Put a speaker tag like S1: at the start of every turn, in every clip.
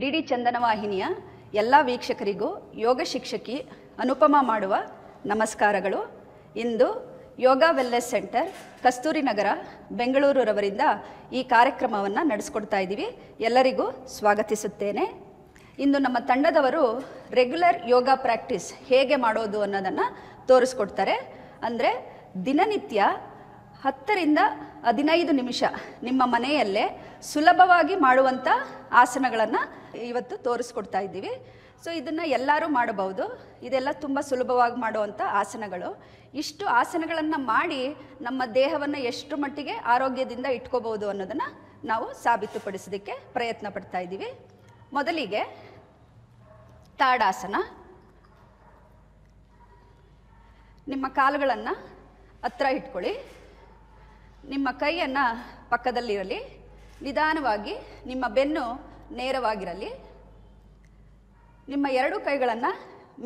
S1: D ಚಂದನ ವಾಹಿನಿಯ ಎಲ್ಲ ವೀಕ್ಷಕರಿಗೂ ಯೋಗ ಶಿಕ್ಷಕಿ ಅನುಪಮಾ ಮಾಡುವ ನಮಸ್ಕಾರಗಳು. ಇಂದು ಯೋಗ ವೆಲ್ನೆಸ್ ಸೆಂಟರ್ ಕಸ್ತೂರಿ ನಗರ ಬೆಂಗಳೂರವರಿಂದ ಈ ಕಾರ್ಯಕ್ರಮವನ್ನು ನಡೆಸ್ಕೊಡ್ತಾ ಇದ್ದೀವಿ. ಎಲ್ಲರಿಗೂ ಸ್ವಾಗತಿಸುತ್ತೇನೆ. ಇಂದು ನಮ್ಮ ತಂಡದವರು ರೆಗ್ಯುಲರ್ ಯೋಗ ಪ್ರಾಕ್ಟೀಸ್ ಹೇಗೆ ಮಾಡೋದು ಅನ್ನೋದನ್ನು ತೋರಿಸ್ಕೊಡ್ತಾರೆ. ಅಂದರೆ ದಿನನಿತ್ಯ 10 ರಿಂದ 15 ನಿಮಿಷ ನಿಮ್ಮ ಮನೆಯಲ್ಲೇ ಸುಲಭವಾಗಿ ಮಾಡುವಂಥ ಆಸನಗಳನ್ನು ಇವತ್ತು ತೋರಿಸ್ಕೊಡ್ತಾ ಇದ್ದೀವಿ. ಸೊ ಇದನ್ನು ಎಲ್ಲರೂ ಮಾಡಬಹುದು. ಇದೆಲ್ಲ ತುಂಬ ಸುಲಭವಾಗಿ ಮಾಡುವಂಥ ಆಸನಗಳು. ಇಷ್ಟು ಆಸನಗಳನ್ನು ಮಾಡಿ ನಮ್ಮ ದೇಹವನ್ನು ಎಷ್ಟು ಮಟ್ಟಿಗೆ ಆರೋಗ್ಯದಿಂದ ಇಟ್ಕೋಬಹುದು ಅನ್ನೋದನ್ನು ನಾವು ಸಾಬೀತುಪಡಿಸೋದಕ್ಕೆ ಪ್ರಯತ್ನ ಪಡ್ತಾ ಇದ್ದೀವಿ. ಮೊದಲಿಗೆ ತಾಡಾಸನ. ನಿಮ್ಮ ಕಾಲುಗಳನ್ನು ಹತ್ರ ಇಟ್ಕೊಳ್ಳಿ. ನಿಮ್ಮ ಕೈಯನ್ನು ಪಕ್ಕದಲ್ಲಿರಲಿ. ನಿಧಾನವಾಗಿ ನಿಮ್ಮ ಬೆನ್ನು ನೇರವಾಗಿರಲಿ. ನಿಮ್ಮ 2 ಕೈಗಳನ್ನು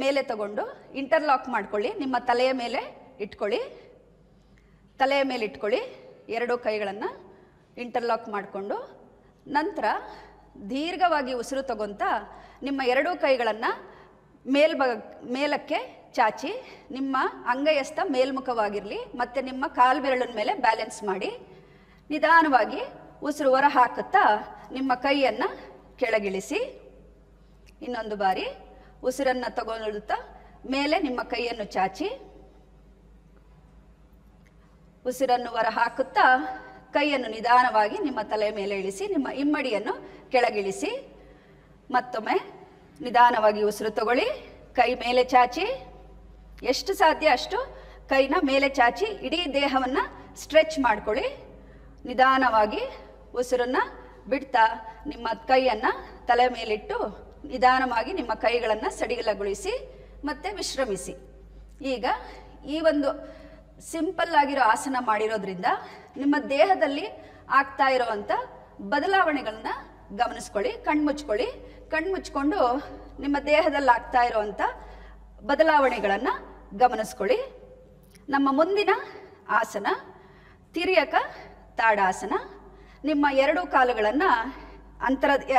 S1: ಮೇಲೆ ತಗೊಂಡು ಇಂಟರ್ಲಾಕ್ ಮಾಡ್ಕೊಳ್ಳಿ. ನಿಮ್ಮ ತಲೆಯ ಮೇಲೆ ಇಟ್ಕೊಳ್ಳಿ. ತಲೆಯ ಮೇಲೆ ಇಟ್ಕೊಳ್ಳಿ. 2 ಕೈಗಳನ್ನು ಇಂಟರ್ಲಾಕ್ ಮಾಡಿಕೊಂಡು ನಂತರ ದೀರ್ಘವಾಗಿ ಉಸಿರು ತಗೊಂತ ನಿಮ್ಮ 2 ಕೈಗಳನ್ನು ಮೇಲಕ್ಕೆ ಚಾಚಿ ನಿಮ್ಮ ಅಂಗೈಯಸ್ತ ಮೇಲ್ಮುಖವಾಗಿರಲಿ. ಮತ್ತು ನಿಮ್ಮ ಕಾಲು ಬೆರಳಿನ ಮೇಲೆ ಬ್ಯಾಲೆನ್ಸ್ ಮಾಡಿ ನಿಧಾನವಾಗಿ ಉಸಿರು ಹೊರ ಹಾಕುತ್ತಾ ನಿಮ್ಮ ಕೈಯನ್ನು ಕೆಳಗಿಳಿಸಿ. ಇನ್ನೊಂದು ಬಾರಿ ಉಸಿರನ್ನು ತಗೊಳ್ಳುತ್ತಾ ಮೇಲೆ ನಿಮ್ಮ ಕೈಯನ್ನು ಚಾಚಿ ಉಸಿರನ್ನು ಹೊರ ಹಾಕುತ್ತಾ ಕೈಯನ್ನು ನಿಧಾನವಾಗಿ ನಿಮ್ಮ ತಲೆಯ ಮೇಲೆ ಇಳಿಸಿ. ನಿಮ್ಮ ಹಿಮ್ಮಡಿಯನ್ನು ಕೆಳಗಿಳಿಸಿ. ಮತ್ತೊಮ್ಮೆ ನಿಧಾನವಾಗಿ ಉಸಿರು ತಗೊಳ್ಳಿ. ಕೈ ಮೇಲೆ ಚಾಚಿ. ಎಷ್ಟು ಸಾಧ್ಯ ಅಷ್ಟು ಕೈನ ಮೇಲೆ ಚಾಚಿ ಇಡೀ ದೇಹವನ್ನು ಸ್ಟ್ರೆಚ್ ಮಾಡ್ಕೊಳ್ಳಿ. ನಿಧಾನವಾಗಿ ಉಸಿರನ್ನು ಬಿಡ್ತಾ ನಿಮ್ಮ ಕೈಯನ್ನು ತಲೆ ಮೇಲಿಟ್ಟು ನಿಧಾನವಾಗಿ ನಿಮ್ಮ ಕೈಗಳನ್ನು ಸಡಿಲಗೊಳಿಸಿ ಮತ್ತು ವಿಶ್ರಮಿಸಿ. ಈಗ ಈ ಒಂದು ಸಿಂಪಲ್ ಆಗಿರೋ ಆಸನ ಮಾಡಿರೋದ್ರಿಂದ ನಿಮ್ಮ ದೇಹದಲ್ಲಿ ಆಗ್ತಾ ಇರೋವಂಥ ಬದಲಾವಣೆಗಳನ್ನ ಗಮನಿಸ್ಕೊಳ್ಳಿ. ಕಣ್ಮುಚ್ಕೊಳ್ಳಿ. ಕಣ್ಮುಚ್ಕೊಂಡು ನಿಮ್ಮ ದೇಹದಲ್ಲಿ ಆಗ್ತಾ ಇರೋವಂಥ ಬದಲಾವಣೆಗಳನ್ನು ಗಮನಿಸ್ಕೊಳ್ಳಿ. ನಮ್ಮ ಮುಂದಿನ ಆಸನ ತಿರ್ಯಕ ತಾಡಾಸನ. ನಿಮ್ಮ 2 ಕಾಲುಗಳನ್ನು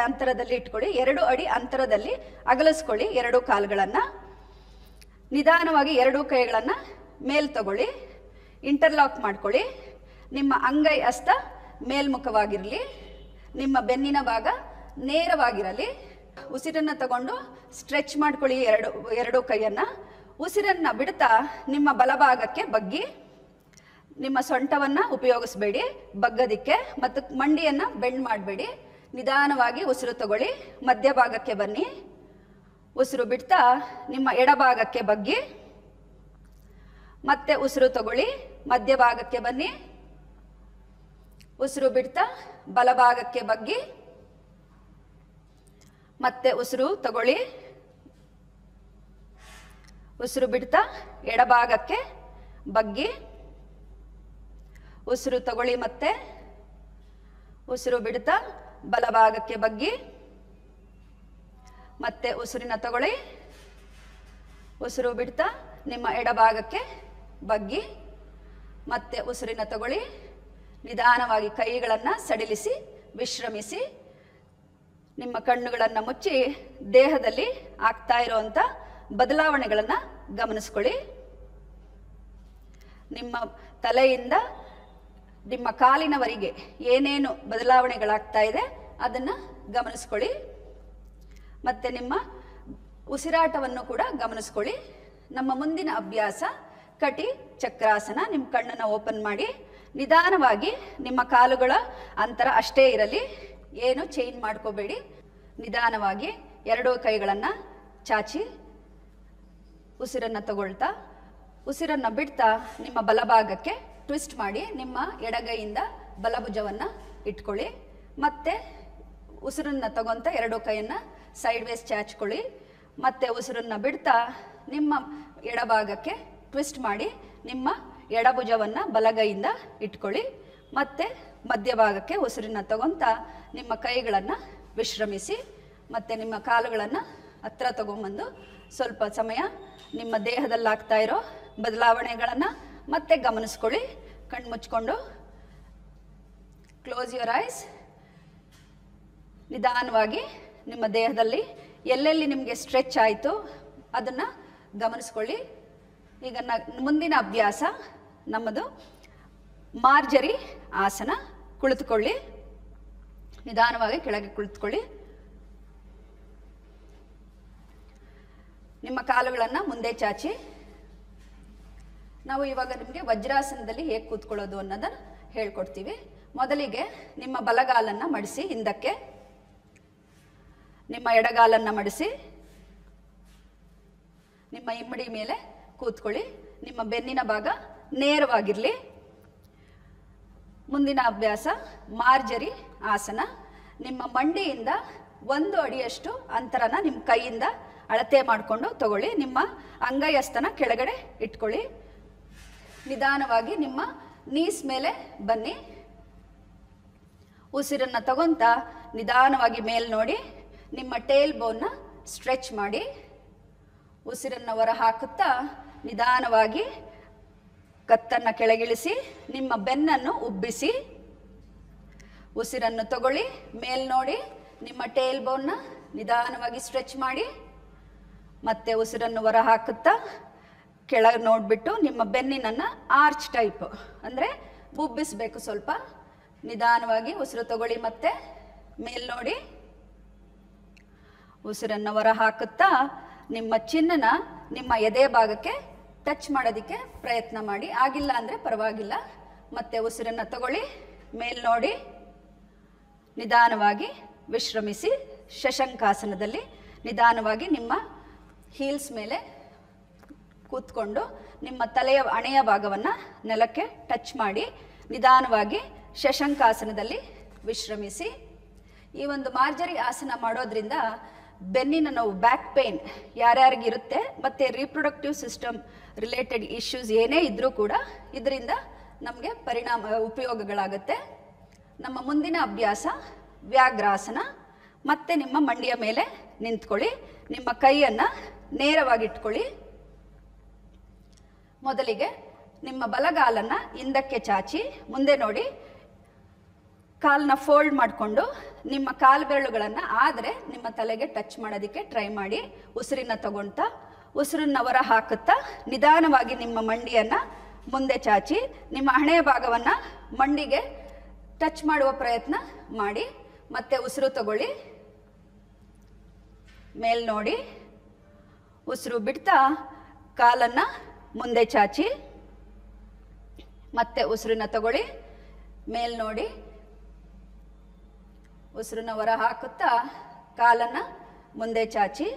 S1: ಅಂತರದಲ್ಲಿ ಇಟ್ಕೊಳ್ಳಿ. 2 ಅಡಿ ಅಂತರದಲ್ಲಿ ಅಗಲಿಸ್ಕೊಳ್ಳಿ. 2 ಕಾಲುಗಳನ್ನು ನಿಧಾನವಾಗಿ 2 ಕೈಗಳನ್ನು ಮೇಲ್ ತಗೊಳ್ಳಿ. ಇಂಟರ್ಲಾಕ್ ಮಾಡ್ಕೊಳ್ಳಿ. ನಿಮ್ಮ ಅಂಗೈ ಹಸ್ತ ಮೇಲ್ಮುಖವಾಗಿರಲಿ. ನಿಮ್ಮ ಬೆನ್ನಿನ ಭಾಗ ನೇರವಾಗಿರಲಿ. ಉಸಿರನ್ನು ತಗೊಂಡು ಸ್ಟ್ರೆಚ್ ಮಾಡ್ಕೊಳ್ಳಿ 2 ಕೈಯನ್ನು. ಉಸಿರನ್ನು ಬಿಡ್ತಾ ನಿಮ್ಮ ಬಲಭಾಗಕ್ಕೆ ಬಗ್ಗಿ. ನಿಮ್ಮ ಸೊಂಟವನ್ನು ಉಪಯೋಗಿಸಬೇಡಿ ಬಗ್ಗದಿಕ್ಕೆ. ಮತ್ತು ಮಂಡಿಯನ್ನು ಬೆಂಡ್ ಮಾಡಬೇಡಿ. ನಿಧಾನವಾಗಿ ಉಸಿರು ತಗೊಳ್ಳಿ. ಮಧ್ಯಭಾಗಕ್ಕೆ ಬನ್ನಿ. ಉಸಿರು ಬಿಡ್ತಾ ನಿಮ್ಮ ಎಡಭಾಗಕ್ಕೆ ಬಗ್ಗಿ. ಮತ್ತೆ ಉಸಿರು ತಗೊಳ್ಳಿ. ಮಧ್ಯಭಾಗಕ್ಕೆ ಬನ್ನಿ. ಉಸಿರು ಬಿಡ್ತಾ ಬಲಭಾಗಕ್ಕೆ ಬಗ್ಗಿ. ಮತ್ತೆ ಉಸಿರು ತಗೊಳ್ಳಿ. ಉಸಿರು ಬಿಡ್ತಾ ಎಡಭಾಗಕ್ಕೆ ಬಗ್ಗಿ. ಉಸಿರು ತಗೊಳ್ಳಿ. ಮತ್ತೆ ಉಸಿರು ಬಿಡ್ತಾ ಬಲಭಾಗಕ್ಕೆ ಬಗ್ಗಿ. ಮತ್ತೆ ಉಸಿರಿನ ತಗೊಳ್ಳಿ. ಉಸಿರು ಬಿಡ್ತಾ ನಿಮ್ಮ ಎಡಭಾಗಕ್ಕೆ ಬಗ್ಗಿ. ಮತ್ತೆ ಉಸಿರಿನ ತಗೊಳ್ಳಿ. ನಿಧಾನವಾಗಿ ಕೈಗಳನ್ನು ಸಡಿಲಿಸಿ ವಿಶ್ರಮಿಸಿ. ನಿಮ್ಮ ಕಣ್ಣುಗಳನ್ನು ಮುಚ್ಚಿ ದೇಹದಲ್ಲಿ ಆಗ್ತಾ ಇರುವಂಥ ಬದಲಾವಣೆಗಳನ್ನು ಗಮನಿಸ್ಕೊಳ್ಳಿ. ನಿಮ್ಮ ತಲೆಯಿಂದ ನಿಮ್ಮ ಕಾಲಿನವರೆಗೆ ಏನೇನು ಬದಲಾವಣೆಗಳಾಗ್ತಾ ಇದೆ ಅದನ್ನು ಗಮನಿಸ್ಕೊಳ್ಳಿ. ಮತ್ತು ನಿಮ್ಮ ಉಸಿರಾಟವನ್ನು ಕೂಡ ಗಮನಿಸ್ಕೊಳ್ಳಿ. ನಮ್ಮ ಮುಂದಿನ ಅಭ್ಯಾಸ ಕಟಿ ಚಕ್ರಾಸನ. ನಿಮ್ಮ ಕಣ್ಣನ್ನು ಓಪನ್ ಮಾಡಿ ನಿಧಾನವಾಗಿ ನಿಮ್ಮ ಕಾಲುಗಳ ಅಂತರ ಅಷ್ಟೇ ಇರಲಿ. ಏನು ಚೇಂಜ್ ಮಾಡ್ಕೋಬೇಡಿ. ನಿಧಾನವಾಗಿ 2 ಕೈಗಳನ್ನು ಚಾಚಿ ಉಸಿರನ್ನು ತಗೊಳ್ತಾ ಉಸಿರನ್ನು ಬಿಡ್ತಾ ನಿಮ್ಮ ಬಲಭಾಗಕ್ಕೆ ಟ್ವಿಸ್ಟ್ ಮಾಡಿ ನಿಮ್ಮ ಎಡಗೈಯಿಂದ ಬಲಭುಜವನ್ನು ಇಟ್ಕೊಳ್ಳಿ. ಮತ್ತೆ ಉಸಿರನ್ನು ತಗೊಂತ 2 ಕೈಯನ್ನು ಸೈಡ್ ವೇಸ್ ಚಾಚ್ಕೊಳ್ಳಿ. ಮತ್ತೆ ಉಸಿರನ್ನು ಬಿಡ್ತಾ ನಿಮ್ಮ ಎಡಭಾಗಕ್ಕೆ ಟ್ವಿಸ್ಟ್ ಮಾಡಿ ನಿಮ್ಮ ಎಡಭುಜವನ್ನು ಬಲಗೈಯಿಂದ ಇಟ್ಕೊಳ್ಳಿ. ಮತ್ತೆ ಮಧ್ಯಭಾಗಕ್ಕೆ ಉಸಿರನ್ನ ತಗೊಂತ ನಿಮ್ಮ ಕೈಗಳನ್ನು ವಿಶ್ರಮಿಸಿ. ಮತ್ತು ನಿಮ್ಮ ಕಾಲುಗಳನ್ನು ಹತ್ರ ತಗೊಂಬಂದು ಸ್ವಲ್ಪ ಸಮಯ ನಿಮ್ಮ ದೇಹದಲ್ಲಿ ಆಗ್ತಾ ಇರೋ ಬದಲಾವಣೆಗಳನ್ನು ಮತ್ತೆ ಗಮನಿಸ್ಕೊಳ್ಳಿ. ಕಣ್ಣು ಮುಚ್ಕೊಂಡು ಕ್ಲೋಸ್ ಯುವರ್ ಐಸ್. ನಿಧಾನವಾಗಿ ನಿಮ್ಮ ದೇಹದಲ್ಲಿ ಎಲ್ಲೆಲ್ಲಿ ನಿಮಗೆ ಸ್ಟ್ರೆಚ್ ಆಯಿತು ಅದನ್ನು ಗಮನಿಸ್ಕೊಳ್ಳಿ. ಈಗ ಮುಂದಿನ ಅಭ್ಯಾಸ ನಮ್ಮದು ಮಾರ್ಜರಿ ಆಸನ. ಕುಳಿತುಕೊಳ್ಳಿ, ನಿಧಾನವಾಗಿ ಕೆಳಗೆ ಕುಳಿತುಕೊಳ್ಳಿ. ನಿಮ್ಮ ಕಾಲುಗಳನ್ನು ಮುಂದೆ ಚಾಚಿ. ನಾವು ಇವಾಗ ನಿಮಗೆ ವಜ್ರಾಸನದಲ್ಲಿ ಹೇಗೆ ಕೂತ್ಕೊಳ್ಳೋದು ಅನ್ನೋದನ್ನು ಹೇಳ್ಕೊಡ್ತೀವಿ. ಮೊದಲಿಗೆ ನಿಮ್ಮ ಬಲಗಾಲನ್ನು ಮಡಿಸಿ ಹಿಂದಕ್ಕೆ, ನಿಮ್ಮ ಎಡಗಾಲನ್ನು ಮಡಿಸಿ ನಿಮ್ಮ ಇಮ್ಮಡಿ ಮೇಲೆ ಕೂತ್ಕೊಳ್ಳಿ. ನಿಮ್ಮ ಬೆನ್ನಿನ ಭಾಗ ನೇರವಾಗಿರಲಿ. ಮುಂದಿನ ಅಭ್ಯಾಸ ಮಾರ್ಜರಿ ಆಸನ. ನಿಮ್ಮ ಮಂಡಿಯಿಂದ 1 ಅಡಿಯಷ್ಟು ಅಂತರನ ನಿಮ್ಮ ಕೈಯಿಂದ ಅಳತೆ ಮಾಡಿಕೊಂಡು ತಗೊಳ್ಳಿ. ನಿಮ್ಮ ಅಂಗೈಹಸ್ತನ ಕೆಳಗಡೆ ಇಟ್ಕೊಳ್ಳಿ. ನಿಧಾನವಾಗಿ ನಿಮ್ಮ ನೀಸ್ ಮೇಲೆ ಬನ್ನಿ. ಉಸಿರನ್ನು ತಗೊಂತ ನಿಧಾನವಾಗಿ ಮೇಲೆ ನೋಡಿ. ನಿಮ್ಮ ಟೇಲ್ ಬೋನ್ನ ಸ್ಟ್ರೆಚ್ ಮಾಡಿ. ಉಸಿರನ್ನು ಹೊರ ಹಾಕುತ್ತಾ ನಿಧಾನವಾಗಿ ಕತ್ತನ್ನು ಕೆಳಗಿಳಿಸಿ ನಿಮ್ಮ ಬೆನ್ನನ್ನು ಉಬ್ಬಿಸಿ. ಉಸಿರನ್ನು ತಗೊಳ್ಳಿ, ಮೇಲ್ ನೋಡಿ. ನಿಮ್ಮ ಟೇಲ್ ಬೋನ್ನ ನಿಧಾನವಾಗಿ ಸ್ಟ್ರೆಚ್ ಮಾಡಿ. ಮತ್ತೆ ಉಸಿರನ್ನು ಹೊರ ಹಾಕುತ್ತಾ ಕೆಳಗೆ ನೋಡಿಬಿಟ್ಟು ನಿಮ್ಮ ಬೆನ್ನಿನನ್ನು ಆರ್ಚ್ ಟೈಪ್ ಅಂದರೆ ಉಬ್ಬಿಸಬೇಕು ಸ್ವಲ್ಪ. ನಿಧಾನವಾಗಿ ಉಸಿರು ತಗೊಳ್ಳಿ, ಮತ್ತೆ ಮೇಲ್ ನೋಡಿ. ಉಸಿರನ್ನು ಹೊರ ಹಾಕುತ್ತಾ ನಿಮ್ಮ ಚಿನ್ನನ ನಿಮ್ಮ ಎದೆ ಭಾಗಕ್ಕೆ ಟಚ್ ಮಾಡೋದಕ್ಕೆ ಪ್ರಯತ್ನ ಮಾಡಿ. ಆಗಿಲ್ಲ ಅಂದರೆ ಪರವಾಗಿಲ್ಲ. ಮತ್ತೆ ಉಸಿರನ್ನು ತಗೊಳ್ಳಿ, ಮೇಲ್ ನೋಡಿ. ನಿಧಾನವಾಗಿ ವಿಶ್ರಮಿಸಿ. ಶಶಂಕಾಸನದಲ್ಲಿ ನಿಧಾನವಾಗಿ ನಿಮ್ಮ ಹೀಲ್ಸ್ ಮೇಲೆ ಕೂತ್ಕೊಂಡು ನಿಮ್ಮ ತಲೆಯ ಹಣೆಯ ಭಾಗವನ್ನು ನೆಲಕ್ಕೆ ಟಚ್ ಮಾಡಿ ನಿಧಾನವಾಗಿ ಶಶಂಕಾಸನದಲ್ಲಿ ವಿಶ್ರಮಿಸಿ. ಈ ಒಂದು ಮಾರ್ಜರಿ ಆಸನ ಮಾಡೋದ್ರಿಂದ ಬೆನ್ನಿನ ನೋವು, ಬ್ಯಾಕ್ ಪೇನ್ ಯಾರ್ಯಾರಿಗಿರುತ್ತೆ ಮತ್ತು ರೀಪ್ರೊಡಕ್ಟಿವ್ ಸಿಸ್ಟಮ್ ರಿಲೇಟೆಡ್ ಇಶ್ಯೂಸ್ ಏನೇ ಇದ್ದರೂ ಕೂಡ ಇದರಿಂದ ನಮಗೆ ಉಪಯೋಗಗಳಾಗುತ್ತೆ. ನಮ್ಮ ಮುಂದಿನ ಅಭ್ಯಾಸ ವ್ಯಾಘ್ರಾಸನ. ಮತ್ತೆ ನಿಮ್ಮ ಮಂಡಿಯ ಮೇಲೆ ನಿಂತ್ಕೊಳ್ಳಿ. ನಿಮ್ಮ ಕೈಯನ್ನು ನೇರವಾಗಿ ಇಟ್ಕೊಳ್ಳಿ. ಮೊದಲಿಗೆ ನಿಮ್ಮ ಬಲಗಾಲನ್ನು ಹಿಂದಕ್ಕೆ ಚಾಚಿ ಮುಂದೆ ನೋಡಿ. ಕಾಲನ್ನ ಫೋಲ್ಡ್ ಮಾಡಿಕೊಂಡು ನಿಮ್ಮ ಕಾಲು ಬೆರಳುಗಳನ್ನು ಆದರೆ ನಿಮ್ಮ ತಲೆಗೆ ಟಚ್ ಮಾಡೋದಕ್ಕೆ ಟ್ರೈ ಮಾಡಿ. ಉಸಿರನ್ನ ತಗೊಳ್ತಾ ಉಸಿರನ್ನ ಹೊರ ಹಾಕುತ್ತಾ ನಿಧಾನವಾಗಿ ನಿಮ್ಮ ಮಂಡಿಯನ್ನು ಮುಂದೆ ಚಾಚಿ ನಿಮ್ಮ ಹಣೆಯ ಭಾಗವನ್ನು ಮಂಡಿಗೆ ಟಚ್ ಮಾಡುವ ಪ್ರಯತ್ನ ಮಾಡಿ. ಮತ್ತೆ ಉಸಿರು ತಗೊಳ್ಳಿ, ಮೇಲ್ ನೋಡಿ. ಉಸಿರು ಬಿಡ್ತಾ ಕಾಲನ್ನು ಮುಂದೆ ಚಾಚಿ. ಮತ್ತೆ ಉಸಿರನ್ನ ತಗೊಳ್ಳಿ, ಮೇಲ್ ನೋಡಿ. ಉಸಿರನ್ನ ಹೊರ ಹಾಕುತ್ತಾ ಕಾಲನ್ನು ಮುಂದೆ ಚಾಚಿ.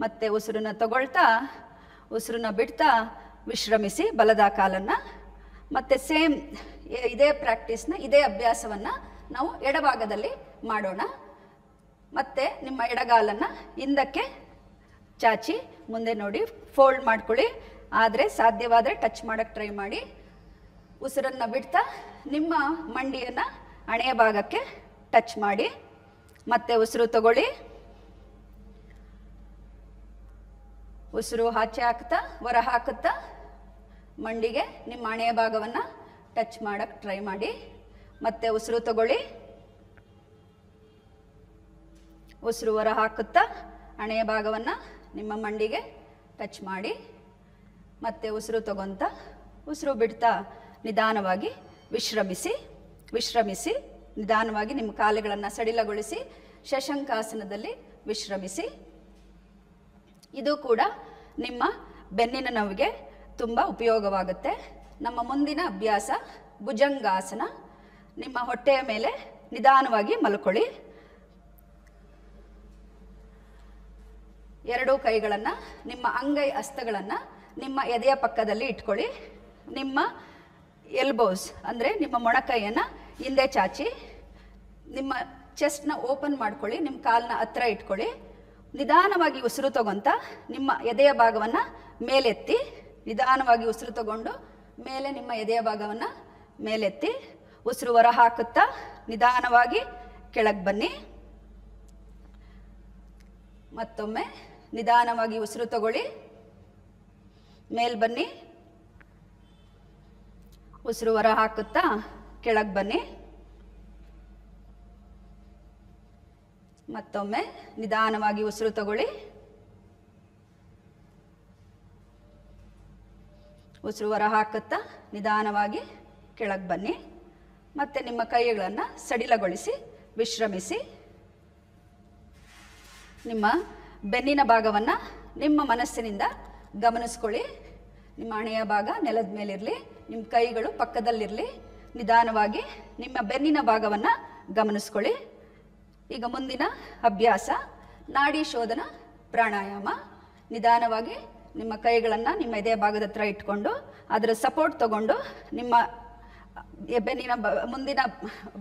S1: ಮತ್ತೆ ಉಸಿರನ್ನ ತಗೊಳ್ತಾ ಉಸಿರನ್ನ ಬಿಡ್ತಾ ವಿಶ್ರಮಿಸಿ ಬಲದ ಕಾಲನ್ನು. ಮತ್ತು ಸೇಮ್ ಇದೇ ಪ್ರಾಕ್ಟೀಸ್ನ, ಇದೇ ಅಭ್ಯಾಸವನ್ನು ನಾವು ಎಡಭಾಗದಲ್ಲಿ ಮಾಡೋಣ. ಮತ್ತು ನಿಮ್ಮ ಎಡಗಾಲನ್ನು ಹಿಂದಕ್ಕೆ ಚಾಚಿ ಮುಂದೆ ನೋಡಿ. ಫೋಲ್ಡ್ ಮಾಡ್ಕೊಳ್ಳಿ, ಆದರೆ ಸಾಧ್ಯವಾದರೆ ಟಚ್ ಮಾಡೋಕ್ಕೆ ಟ್ರೈ ಮಾಡಿ. ಉಸಿರನ್ನು ಬಿಡ್ತಾ ನಿಮ್ಮ ಮಂಡಿಯನ್ನು ಹಣೆಯ ಭಾಗಕ್ಕೆ ಟಚ್ ಮಾಡಿ. ಮತ್ತೆ ಉಸಿರು ತಗೊಳ್ಳಿ. ಉಸಿರು ಆಚೆ ಹಾಕ್ತಾ ಹೊರ ಹಾಕುತ್ತಾ ಮಂಡಿಗೆ ನಿಮ್ಮ ಹಣೆಯ ಭಾಗವನ್ನು ಟಚ್ ಮಾಡೋಕ್ಕೆ ಟ್ರೈ ಮಾಡಿ. ಮತ್ತೆ ಉಸಿರು ತಗೊಳ್ಳಿ. ಉಸಿರು ಹೊರ ಹಾಕುತ್ತಾ ಹಣೆಯ ಭಾಗವನ್ನು ನಿಮ್ಮ ಮಂಡಿಗೆ ಟಚ್ ಮಾಡಿ. ಮತ್ತೆ ಉಸಿರು ತಗೊಂತ ಉಸಿರು ಬಿಡ್ತಾ ನಿಧಾನವಾಗಿ ವಿಶ್ರಮಿಸಿ ನಿಧಾನವಾಗಿ ನಿಮ್ಮ ಕಾಲುಗಳನ್ನು ಸಡಿಲಗೊಳಿಸಿ ಶಶಂಕಾಸನದಲ್ಲಿ ವಿಶ್ರಮಿಸಿ. ಇದು ಕೂಡ ನಿಮ್ಮ ಬೆನ್ನಿನ ನೋವಿಗೆ ತುಂಬ ಉಪಯೋಗವಾಗುತ್ತೆ. ನಮ್ಮ ಮುಂದಿನ ಅಭ್ಯಾಸ ಭುಜಂಗಾಸನ. ನಿಮ್ಮ ಹೊಟ್ಟೆಯ ಮೇಲೆ ನಿಧಾನವಾಗಿ ಮಲ್ಕೊಳ್ಳಿ. ಎರಡೂ ಕೈಗಳನ್ನು, ನಿಮ್ಮ ಅಂಗೈ ಹಸ್ತಗಳನ್ನು ನಿಮ್ಮ ಎದೆಯ ಪಕ್ಕದಲ್ಲಿ ಇಟ್ಕೊಳ್ಳಿ. ನಿಮ್ಮ ಎಲ್ಬೋಸ್ ಅಂದರೆ ನಿಮ್ಮ ಮೊಣಕೈಯನ್ನು ಹಿಂದೆ ಚಾಚಿ ನಿಮ್ಮ ಚೆಸ್ಟ್ನ ಓಪನ್ ಮಾಡ್ಕೊಳ್ಳಿ. ನಿಮ್ಮ ಕಾಲನ್ನ ಹತ್ರ ಇಟ್ಕೊಳ್ಳಿ. ನಿಧಾನವಾಗಿ ಉಸಿರು ತಗೊಂತ ನಿಮ್ಮ ಎದೆಯ ಭಾಗವನ್ನು ಮೇಲೆತ್ತಿ. ನಿಧಾನವಾಗಿ ಉಸಿರು ತಗೊಂಡು ಮೇಲೆ ನಿಮ್ಮ ಎದೆಯ ಭಾಗವನ್ನು ಮೇಲೆತ್ತಿ. ಉಸಿರು ಹೊರ ಹಾಕುತ್ತಾ ನಿಧಾನವಾಗಿ ಕೆಳಗೆ ಬನ್ನಿ. ಮತ್ತೊಮ್ಮೆ ನಿಧಾನವಾಗಿ ಉಸಿರು ತಗೊಳ್ಳಿ, ಮೇಲ್ ಬನ್ನಿ. ಉಸಿರು ಹೊರ ಹಾಕುತ್ತಾ ಕೆಳಗೆ ಬನ್ನಿ. ಮತ್ತೊಮ್ಮೆ ನಿಧಾನವಾಗಿ ಉಸಿರು ತಗೊಳ್ಳಿ. ಉಸಿರು ಹೊರ ಹಾಕುತ್ತಾ ನಿಧಾನವಾಗಿ ಕೆಳಗೆ ಬನ್ನಿ. ಮತ್ತೆ ನಿಮ್ಮ ಕೈಗಳನ್ನು ಸಡಿಲಗೊಳಿಸಿ ವಿಶ್ರಮಿಸಿ. ನಿಮ್ಮ ಬೆನ್ನಿನ ಭಾಗವನ್ನು ನಿಮ್ಮ ಮನಸ್ಸಿನಿಂದ ಗಮನಿಸ್ಕೊಳ್ಳಿ. ನಿಮ್ಮ ಹಣೆಯ ಭಾಗ ನೆಲದ ಮೇಲಿರಲಿ, ನಿಮ್ಮ ಕೈಗಳು ಪಕ್ಕದಲ್ಲಿರಲಿ. ನಿಧಾನವಾಗಿ ನಿಮ್ಮ ಬೆನ್ನಿನ ಭಾಗವನ್ನು ಗಮನಿಸ್ಕೊಳ್ಳಿ. ಈಗ ಮುಂದಿನ ಅಭ್ಯಾಸ ನಾಡಿ ಶೋಧನ ಪ್ರಾಣಾಯಾಮ. ನಿಧಾನವಾಗಿ ನಿಮ್ಮ ಕೈಗಳನ್ನು ನಿಮ್ಮ ಎದೆ ಭಾಗದ ಹತ್ರ ಇಟ್ಕೊಂಡು ಅದರ ಸಪೋರ್ಟ್ ತಗೊಂಡು ನಿಮ್ಮ ಬೆನ್ನಿನ ಮುಂದಿನ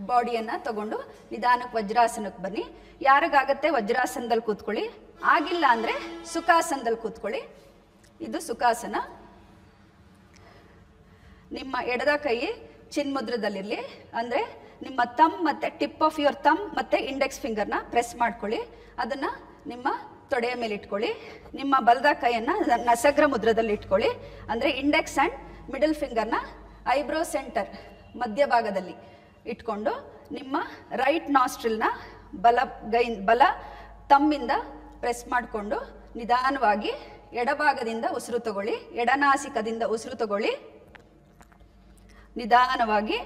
S1: ಬಾಡಿಯನ್ನು ತಗೊಂಡು ನಿಧಾನಕ್ಕೆ ವಜ್ರಾಸನಕ್ಕೆ ಬನ್ನಿ. ಯಾರಿಗಾಗತ್ತೆ ವಜ್ರಾಸನದಲ್ಲಿ ಕೂತ್ಕೊಳ್ಳಿ, ಆಗಿಲ್ಲ ಅಂದರೆ ಸುಖಾಸನದಲ್ಲಿ ಕೂತ್ಕೊಳ್ಳಿ. ಇದು ಸುಖಾಸನ. ನಿಮ್ಮ ಎಡದ ಕೈ ಚಿನ್ಮುದ್ರದಲ್ಲಿರಲಿ, ಅಂದರೆ ನಿಮ್ಮ ಥಂಬ್ ಮತ್ತು ಟಿಪ್ ಆಫ್ ಯುವರ್ ಥಂಬ್ ಮತ್ತು ಇಂಡೆಕ್ಸ್ ಫಿಂಗರ್ನ ಪ್ರೆಸ್ ಮಾಡ್ಕೊಳ್ಳಿ. ಅದನ್ನು ನಿಮ್ಮ ತೊಡೆಯ ಮೇಲೆ ಇಟ್ಕೊಳ್ಳಿ. ನಿಮ್ಮ ಬಲದ ಕೈಯನ್ನು ನಸಗ್ರ ಮುದ್ರದಲ್ಲಿ ಇಟ್ಕೊಳ್ಳಿ, ಅಂದರೆ ಇಂಡೆಕ್ಸ್ ಆ್ಯಂಡ್ ಮಿಡಲ್ ಫಿಂಗರ್ನ ಐಬ್ರೋ ಸೆಂಟರ್ ಮಧ್ಯಭಾಗದಲ್ಲಿ ಇಟ್ಕೊಂಡು ನಿಮ್ಮ ರೈಟ್ ನಾಸ್ಟ್ರಿಲ್ನ ಬಲ ಥಂಬಿಂದ ಪ್ರೆಸ್ ಮಾಡಿಕೊಂಡು ನಿಧಾನವಾಗಿ ಎಡಭಾಗದಿಂದ ಉಸಿರು ತಗೊಳ್ಳಿ. ಎಡನಾಸಿಕದಿಂದ ಉಸಿರು ತಗೊಳ್ಳಿ. ನಿಧಾನವಾಗಿ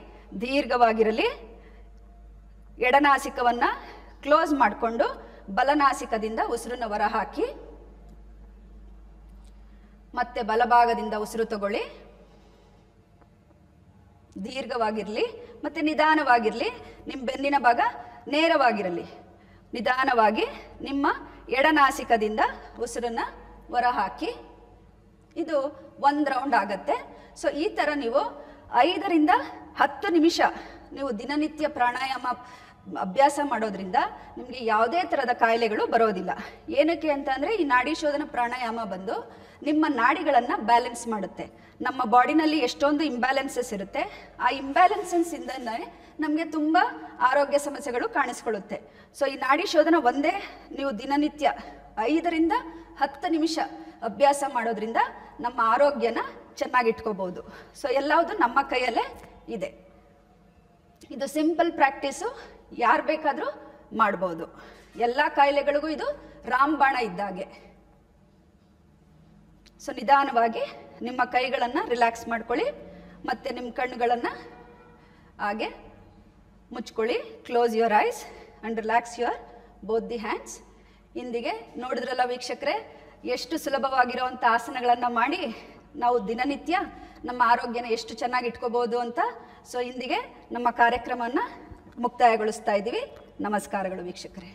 S1: ದೀರ್ಘವಾಗಿರಲಿ. ಎಡನಾಸಿಕವನ್ನು ಕ್ಲೋಸ್ ಮಾಡಿಕೊಂಡು ಬಲನಾಸಿಕದಿಂದ ಉಸಿರನ್ನು ಹೊರ ಹಾಕಿ. ಮತ್ತೆ ಬಲಭಾಗದಿಂದ ಉಸಿರು ತಗೊಳ್ಳಿ. ದೀರ್ಘವಾಗಿರಲಿ ಮತ್ತು ನಿಧಾನವಾಗಿರಲಿ. ನಿಮ್ಮ ಬೆನ್ನಿನ ಭಾಗ ನೇರವಾಗಿರಲಿ. ನಿಧಾನವಾಗಿ ನಿಮ್ಮ ಎಡನಾಸಿಕದಿಂದ ಉಸಿರನ್ನು ಹೊರ ಹಾಕಿ. ಇದು 1 ರೌಂಡ್ ಆಗತ್ತೆ. ಸೊ ಈ ಥರ ನೀವು 5 ರಿಂದ 10 ನಿಮಿಷ ನೀವು ದಿನನಿತ್ಯ ಪ್ರಾಣಾಯಾಮ ಅಭ್ಯಾಸ ಮಾಡೋದ್ರಿಂದ ನಿಮಗೆ ಯಾವುದೇ ಥರದ ಕಾಯಿಲೆಗಳು ಬರೋದಿಲ್ಲ. ಏನಕ್ಕೆ ಅಂತ ಅಂದರೆ ಈ ನಾಡಿ ಶೋಧನ ಪ್ರಾಣಾಯಾಮ ಬಂದು ನಿಮ್ಮ ನಾಡಿಗಳನ್ನು ಬ್ಯಾಲೆನ್ಸ್ ಮಾಡುತ್ತೆ. ನಮ್ಮ ಬಾಡಿನಲ್ಲಿ ಎಷ್ಟೊಂದು ಇಂಬ್ಯಾಲೆನ್ಸಸ್ ಇರುತ್ತೆ. ಆ ಇಂಬ್ಯಾಲೆನ್ಸಸ್ಸಿಂದನೇ ನಮಗೆ ತುಂಬ ಆರೋಗ್ಯ ಸಮಸ್ಯೆಗಳು ಕಾಣಿಸ್ಕೊಳ್ಳುತ್ತೆ. ಸೊ ಈ ನಾಡಿ ಶೋಧನ ಒಂದೇ ನೀವು ದಿನನಿತ್ಯ 5 ರಿಂದ 10 ನಿಮಿಷ ಅಭ್ಯಾಸ ಮಾಡೋದ್ರಿಂದ ನಮ್ಮ ಆರೋಗ್ಯನ ಚೆನ್ನಾಗಿಟ್ಕೋಬೋದು. ಸೊ ಎಲ್ಲವುದು ನಮ್ಮ ಕೈಯಲ್ಲೇ ಇದೆ. ಇದು ಸಿಂಪಲ್ ಪ್ರಾಕ್ಟೀಸು, ಯಾರು ಬೇಕಾದರೂ ಮಾಡ್ಬೋದು. ಎಲ್ಲ ಕಾಯಿಲೆಗಳಿಗೂ ಇದು ರಾಮಬಾಣ ಇದ್ದಾಗೆ. ಸೊ ನಿಧಾನವಾಗಿ ನಿಮ್ಮ ಕೈಗಳನ್ನು ರಿಲ್ಯಾಕ್ಸ್ ಮಾಡ್ಕೊಳ್ಳಿ. ಮತ್ತು ನಿಮ್ಮ ಕಣ್ಣುಗಳನ್ನು ಹಾಗೆ ಮುಚ್ಕೊಳ್ಳಿ. Close your eyes and relax your both the hands. ಇಂದಿಗೆ ನೋಡಿದ್ರಲ್ಲ ವೀಕ್ಷಕರೇ, ಎಷ್ಟು ಸುಲಭವಾಗಿರುವಂಥ ಆಸನಗಳನ್ನು ಮಾಡಿ ನಾವು ದಿನನಿತ್ಯ ನಮ್ಮ ಆರೋಗ್ಯನ ಎಷ್ಟು ಚೆನ್ನಾಗಿ ಇಟ್ಕೋಬೋದು ಅಂತ. ಸೊ ಇಂದಿಗೆ ನಮ್ಮ ಕಾರ್ಯಕ್ರಮವನ್ನು ಮುಕ್ತಾಯಗೊಳಿಸ್ತಾ ಇದ್ದೀವಿ. ನಮಸ್ಕಾರಗಳು ವೀಕ್ಷಕರೇ.